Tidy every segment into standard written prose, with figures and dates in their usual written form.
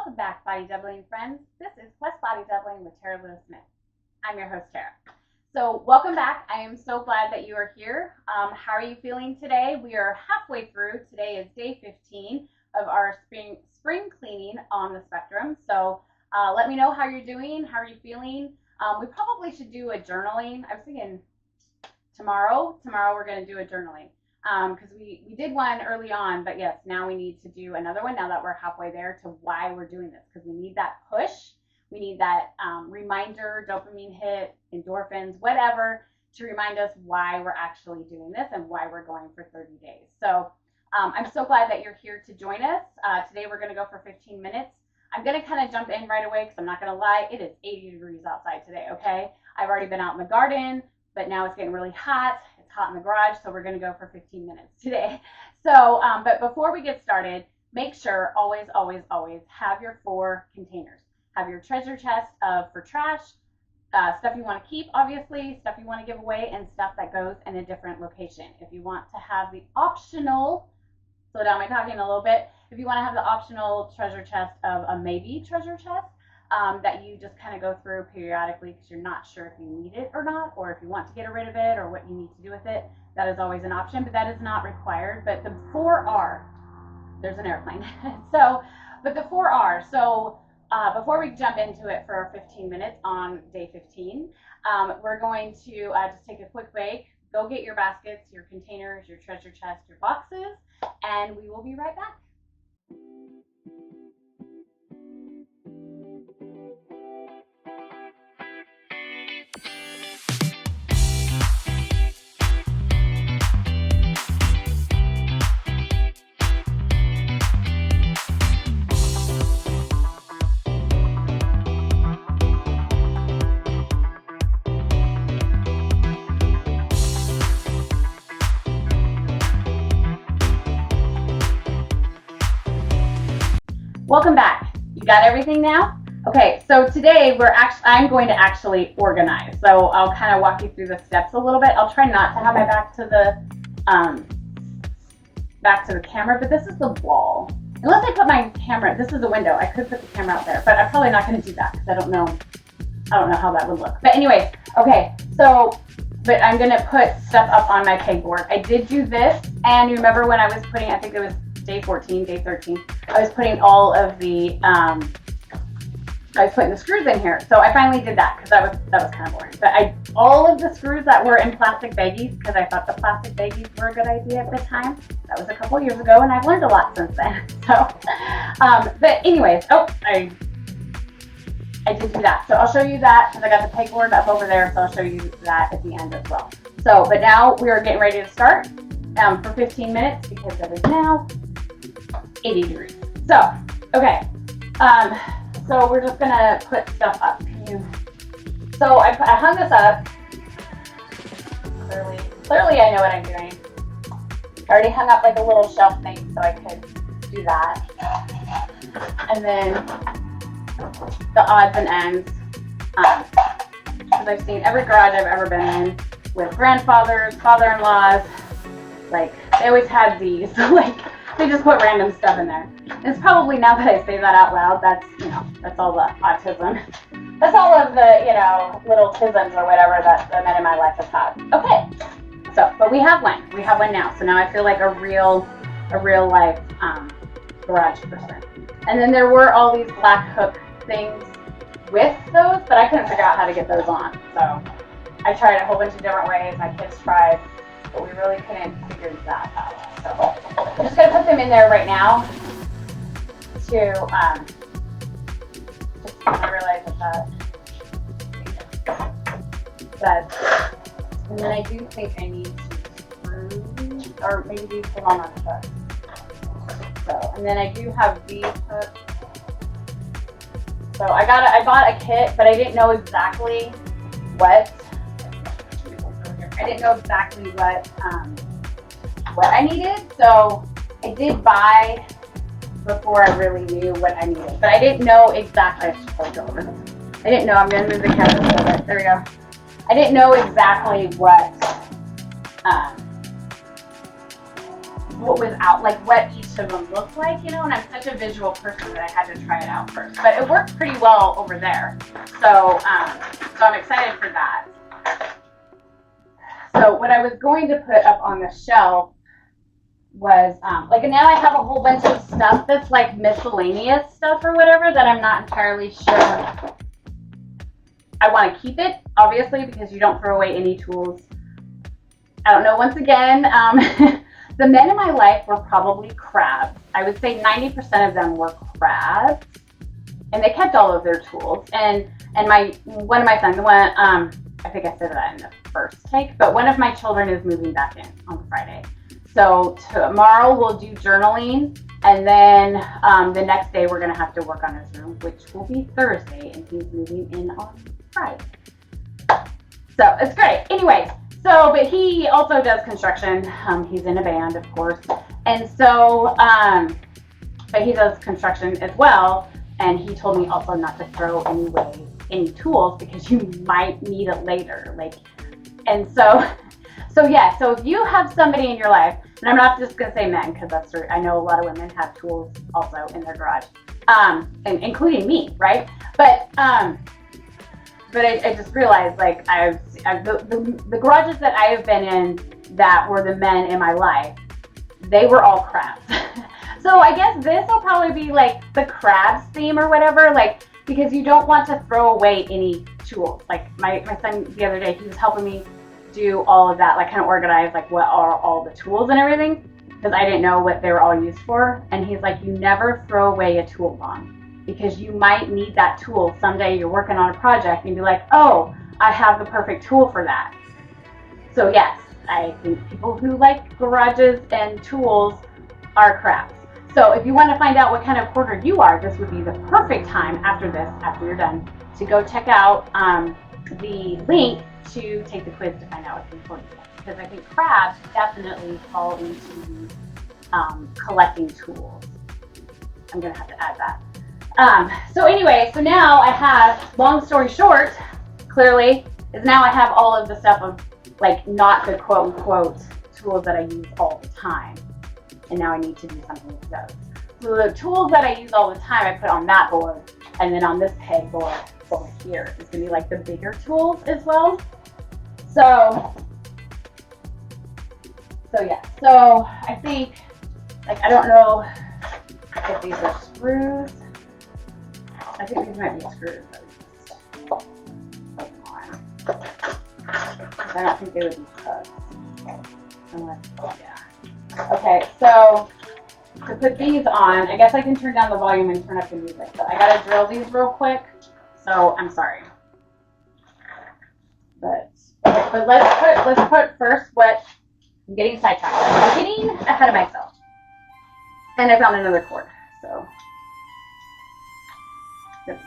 Welcome back, Body Doubling friends. This is Quest Body Doubling with Tara Lewis Smith. I'm your host, Tara. So welcome back. I am so glad that you are here. How are you feeling today? We are halfway through. Today is day 15 of our spring cleaning on the spectrum. So let me know how you're doing. How are you feeling? We probably should do a journaling. I was thinking tomorrow we're going to do a journaling. Because we did one early on, but yes, now we need to do another one now that we're halfway there to why we're doing this, because we need that push. We need that reminder, dopamine hit, endorphins, whatever, to remind us why we're actually doing this and why we're going for 30 days. So I'm so glad that you're here to join us. Today we're going to go for 15 minutes. I'm going to kind of jump in right away because I'm not going to lie, it is 80 degrees outside today, okay? I've already been out in the garden, but now it's getting really hot. It's hot in the garage, so we're going to go for 15 minutes today. So, but before we get started, make sure always have your 4 containers. Have your treasure chest for trash, stuff you want to keep, obviously, stuff you want to give away, and stuff that goes in a different location. If you want to have the optional, slow down my talking a little bit, if you want to have the optional treasure chest of a maybe treasure chest, that you just kind of go through periodically because you're not sure if you need it or not, or if you want to get rid of it or what you need to do with it. That is always an option, but that is not required. But the 4 are, there's an airplane. But the 4 are, so before we jump into it for 15 minutes on day 15, we're going to just take a quick break, go get your baskets, your containers, your treasure chest, your boxes, and we will be right back. Welcome back. You got everything now? Okay, so today I'm going to actually organize. So I'll kind of walk you through the steps a little bit. I'll try not to have my back to the camera, but this is the wall. Unless I put my camera, this is the window. I could put the camera out there, but I'm probably not going to do that because I don't know how that would look. But anyways, okay, so but I'm going to put stuff up on my pegboard. I did do this, and you remember when I was putting, I think it was day 14, day 13, I was putting all of the, I was putting the screws in here. So I finally did that because that was kind of boring. But all of the screws that were in plastic baggies, because I thought the plastic baggies were a good idea at the time. That was a couple years ago, and I've learned a lot since then. So, but anyways, I did do that. So I'll show you that because I got the pegboard up over there. So I'll show you that at the end as well. So, but now we are getting ready to start for 15 minutes because it is now 80 degrees. So, okay. So we're just gonna put stuff up. So I hung this up. Clearly I know what I'm doing. I already hung up like a little shelf thing so I could do that. And then the odds and ends. Because I've seen every garage I've ever been in with grandfathers, father-in-laws, like they always had these, like they just put random stuff in there. And it's probably, now that I say that out loud, that's all the autism. That's all of the, little tisms or whatever that the men in my life have had. Okay, so, but we have one now. So now I feel like a real life garage person. And then there were all these black hook things with those, but I couldn't figure out how to get those on. So I tried a whole bunch of different ways. My kids tried, but we really couldn't figure that out. So I'm just gonna put them in there right now to just I realize that and then I do think I need to screw or maybe these belong on the hook. So and then I do have these hooks. So I bought a kit, but I didn't know exactly what I needed, so I did buy before I really knew what I needed, but I didn't know exactly. I didn't know. I'm gonna move the camera a little bit. There we go. I didn't know exactly what was out, like what each of them look like, you know, and I'm such a visual person that I had to try it out first. But it worked pretty well over there. So, so I'm excited for that. So what I was going to put up on the shelf was, like now I have a whole bunch of stuff that's like miscellaneous stuff or whatever that I'm not entirely sure I want to keep it, obviously, because you don't throw away any tools. I don't know, once again, the men in my life were probably crabs. I would say 90% of them were crabs, and they kept all of their tools. And one of my sons, I think I said that in the first take, but one of my children is moving back in on Friday. So tomorrow we'll do journaling, and then the next day we're gonna have to work on his room, which will be Thursday, and he's moving in on Friday. So it's great. Anyways, but he also does construction. He's in a band, of course, and so but he does construction as well. And he told me also not to throw away any tools because you might need it later. And so yeah. So if you have somebody in your life, and I'm not just gonna say men because that's true. I know a lot of women have tools also in their garage, and including me, right? But I just realized, like, the garages that I have been in that were the men in my life, they were all crabs. So I guess this will probably be like the crabs theme or whatever, like, because you don't want to throw away any tools. Like my son the other day, he was helping me do all of that, like kind of organize like what are all the tools and everything, because I didn't know what they were all used for. And he's like, you never throw away a tool bomb, because you might need that tool someday. You're working on a project and be like, oh, I have the perfect tool for that. So yes, I think people who like garages and tools are crabs. So if you want to find out what kind of hoarder you are, this would be the perfect time after you're done, to go check out the link to take the quiz to find out what's important. Because I think crabs definitely fall into collecting tools. I'm going to have to add that. So anyway, so now I have, long story short, clearly, is now I have all of the stuff of, like, not the quote unquote tools that I use all the time. And now I need to do something with those. So the tools that I use all the time, I put on that board, and then on this pegboard over here is gonna be like the bigger tools as well. So yeah, so I think, like, I don't know if these are screws. I think these might be screws. I don't think they would be tugs. Unless, yeah. Okay, so to put these on, I guess I can turn down the volume and turn up the music, but I gotta drill these real quick, so I'm sorry. But let's put first what I'm getting sidetracked. I'm getting ahead of myself, and I found another cord, so that's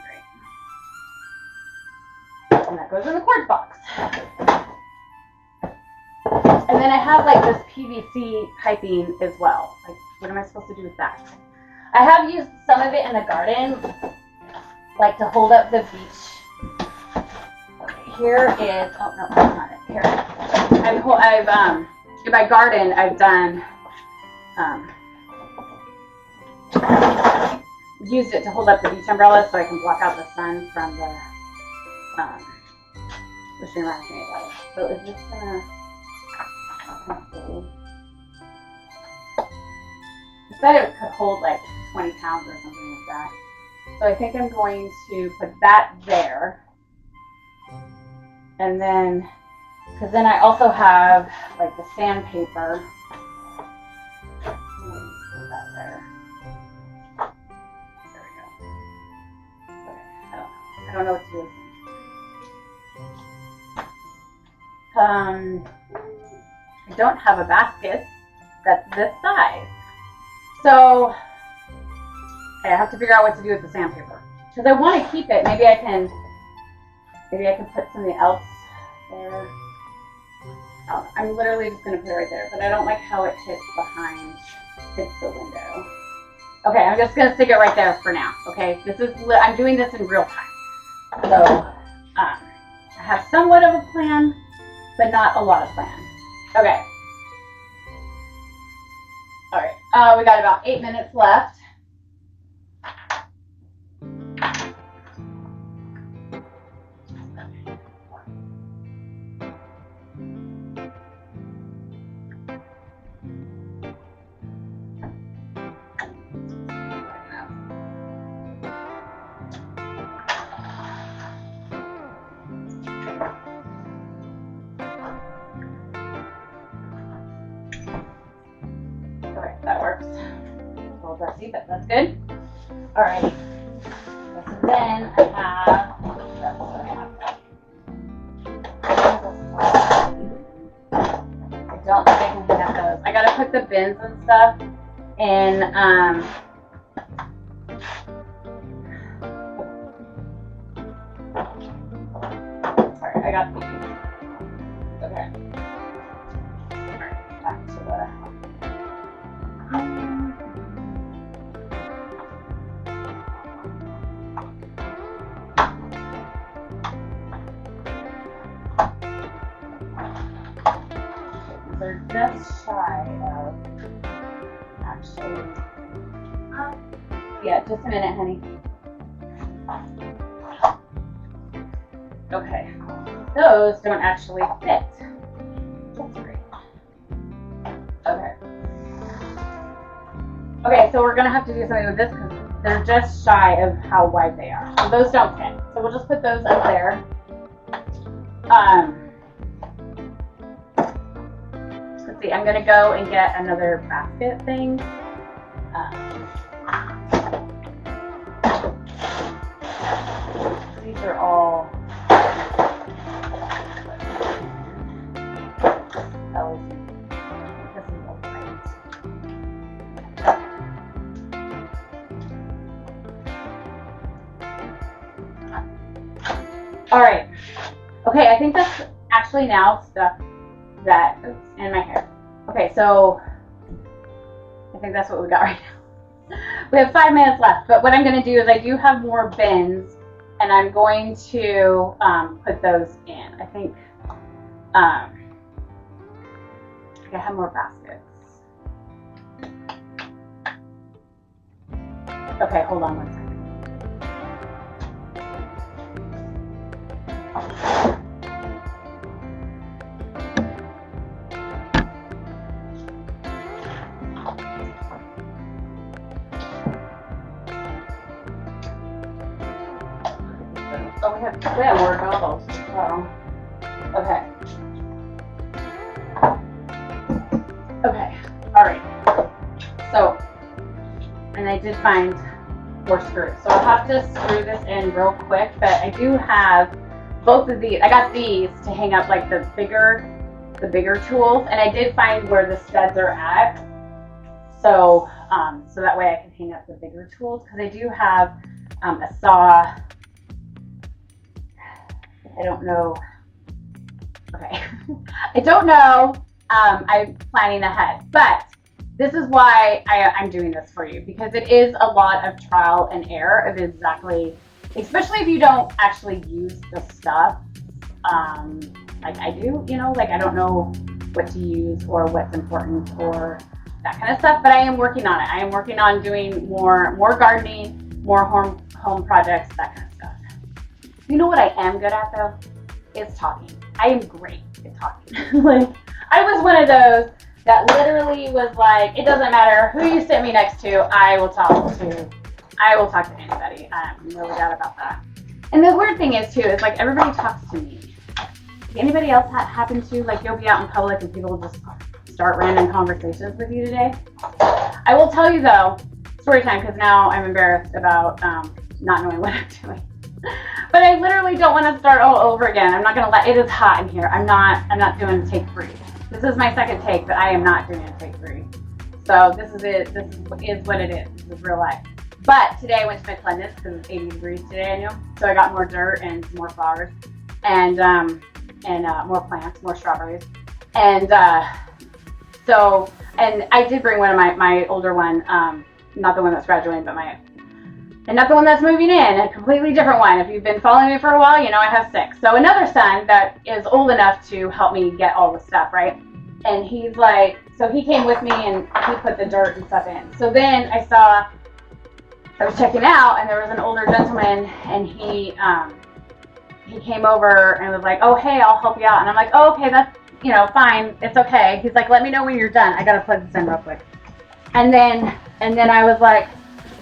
great. And that goes in the cord box. And then I have like this PVC piping as well. Like, what am I supposed to do with that? I have used some of it in the garden, like to hold up the beach. Okay, here is, oh no, that's not it. Here. In my garden, I've done, used it to hold up the beach umbrella so I can block out the sun from the, which reminds me of it. So is this gonna, I said it could hold like 20 pounds or something like that. So I think I'm going to put that there. And then, because then I also have like the sandpaper. Put that there. There we go. Okay, I don't know what to do with it. I don't have a basket that's this size. So I have to figure out what to do with the sandpaper. Because I want to keep it. Maybe I can put something else there. Oh, I'm literally just going to put it right there. But I don't like how it hits the window. Okay, I'm just going to stick it right there for now. Okay, I'm doing this in real time. So I have somewhat of a plan, but not a lot of plan. Okay. All right. We got about 8 minutes left. Okay, that works. A little dusty, but that's good. All right. So then I have. I don't think I can have those. I gotta put the bins and stuff in. Sorry, I got these. Okay. All right, back to the. They're just shy of actually. Yeah, just a minute, honey. Okay, those don't actually fit. That's great. Okay. Okay, so we're gonna have to do something with this because they're just shy of how wide they are. So those don't fit. So we'll just put those up there. Let's see, I'm gonna go and get another basket thing. These are all all right. Okay, I think that's actually now stuff that oops, in my hair. Okay, so I think that's what we got right now. We have 5 minutes left, but what I'm going to do is I do have more bins, and I'm going to put those in. I think I have more baskets. Okay, hold on one second. Oh, we have more goggles as well. Okay. Okay. All right. So, and I did find more screws. So I'll have to screw this in real quick, but I do have both of these. I got these to hang up like the bigger tools, and I did find where the studs are at. So, so that way I can hang up the bigger tools because I do have a saw. I don't know. Okay. I don't know. I'm planning ahead, but this is why I'm doing this for you, because it is a lot of trial and error of exactly, especially if you don't actually use the stuff like I do, you know, like I don't know what to use or what's important or that kind of stuff, but I am working on it. I am working on doing more gardening, more home projects, that kind of stuff. You know what I am good at though? Is talking. I am great at talking. Like, I was one of those that literally was like, it doesn't matter who you sit me next to, I will talk to anybody. I'm really bad about that. And the weird thing is too, is like everybody talks to me. Anybody else happen to, like, you'll be out in public and people will just start random conversations with you today? I will tell you though, story time, because now I'm embarrassed about not knowing what I'm doing. But I literally don't want to start all over again. I'm not gonna it is hot in here. I'm not doing take 3. This is my second take, but I am not doing a take 3. So this is it. This is what it is. This is real life. But today I went to my cleanse because it's 80 degrees today, I know. So I got more dirt and some more flowers and more plants, more strawberries. And so I did bring one of my older one, not the one that's graduating, but and not the one that's moving in, a completely different one. If you've been following me for a while, you know I have 6. So another son that is old enough to help me get all the stuff, right? And he's like, So he came with me and he put the dirt and stuff in. So then I was checking out and there was an older gentleman and he came over and was like, oh, hey, I'll help you out. And I'm like, oh, okay, that's, fine. It's okay. He's like, let me know when you're done. I got to plug this in real quick. And then I was like,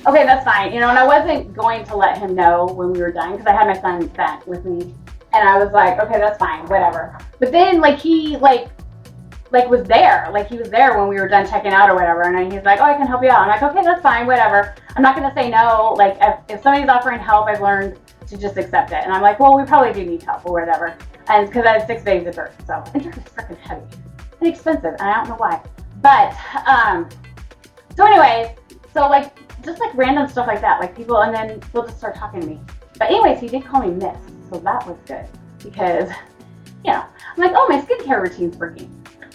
okay, that's fine. And I wasn't going to let him know when we were done because I had my son sat with me. And I was like, okay, that's fine, whatever. But then he was there. He was there when we were done checking out or whatever. And he's like, oh, I can help you out. I'm like, okay, that's fine, whatever. I'm not going to say no. If somebody's offering help, I've learned to just accept it. And I'm like, well, we probably do need help or whatever. And because I had 6 bags of dirt. So, and dirt is freaking heavy and expensive. And I don't know why. But, so anyways, just random stuff like that. People, and then they'll just start talking to me. But anyways, he did call me Miss. So that was good. Because, I'm like, oh, my skincare routine's working.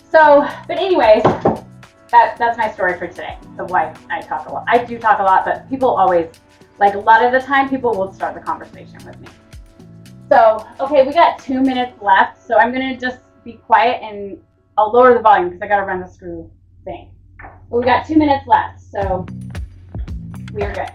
So, but anyways, that's my story for today of why I talk a lot. I do talk a lot, but people always, a lot of the time, people will start the conversation with me. So, okay, we got 2 minutes left, so I'm going to just be quiet and I'll lower the volume because I got to run the screw thing. But we got 2 minutes left, so we are good.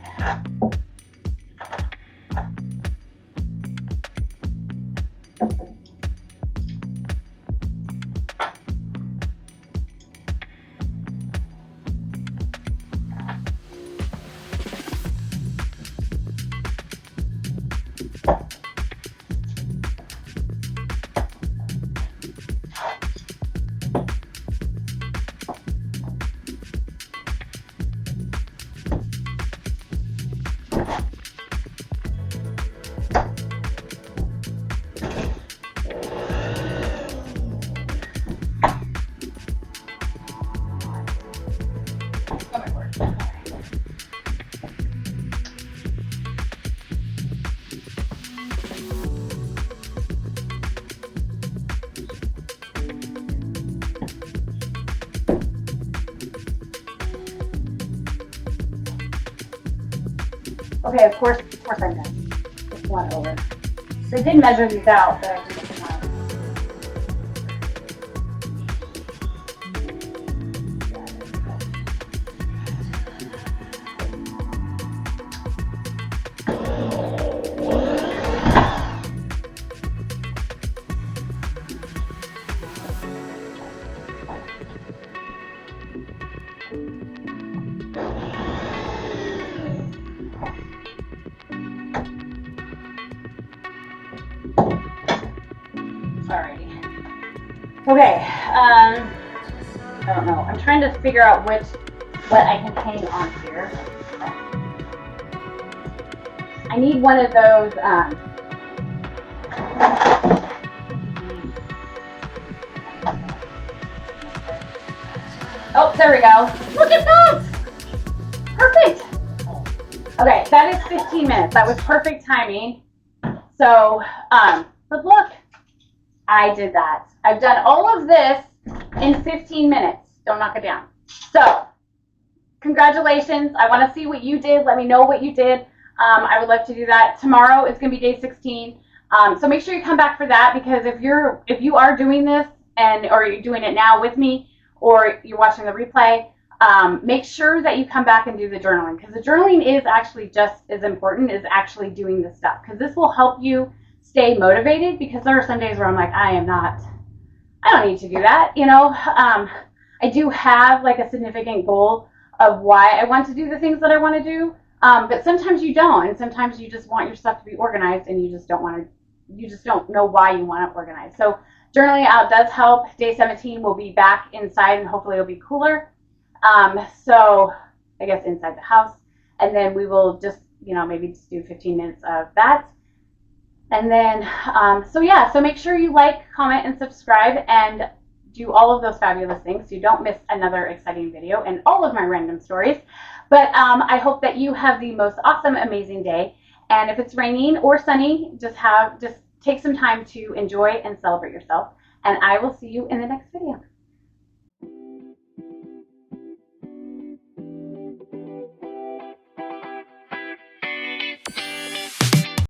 Okay, of course I missed. Just one over. They did measure these out, but I didn't get them out. Alrighty. Okay, I don't know. I'm trying to figure out what I can hang on here. I need one of those, oh, there we go. Look at that! Perfect! Okay, that is 15 minutes. That was perfect timing. So, but look, I did that. I've done all of this in 15 minutes. Don't knock it down. So, congratulations. I want to see what you did. Let me know what you did. I would love to do that. Tomorrow is going to be day 16. So make sure you come back for that, because if you are doing this or you're doing it now with me, or you're watching the replay, make sure that you come back and do the journaling, because the journaling is actually just as important as actually doing the stuff, because this will help you stay motivated, because there are some days where I'm like, I don't need to do that. I do have a significant goal of why I want to do the things that I want to do. But sometimes you don't, and sometimes you just want your stuff to be organized, and you just don't know why you want it organized. So journaling out does help. Day 17 we'll be back inside, and hopefully it'll be cooler. So I guess inside the house, and then we will just, maybe just do 15 minutes of that. And then, so make sure you like, comment, and subscribe, and do all of those fabulous things so you don't miss another exciting video and all of my random stories. But I hope that you have the most awesome, amazing day. And if it's raining or sunny, just take some time to enjoy and celebrate yourself. And I will see you in the next video.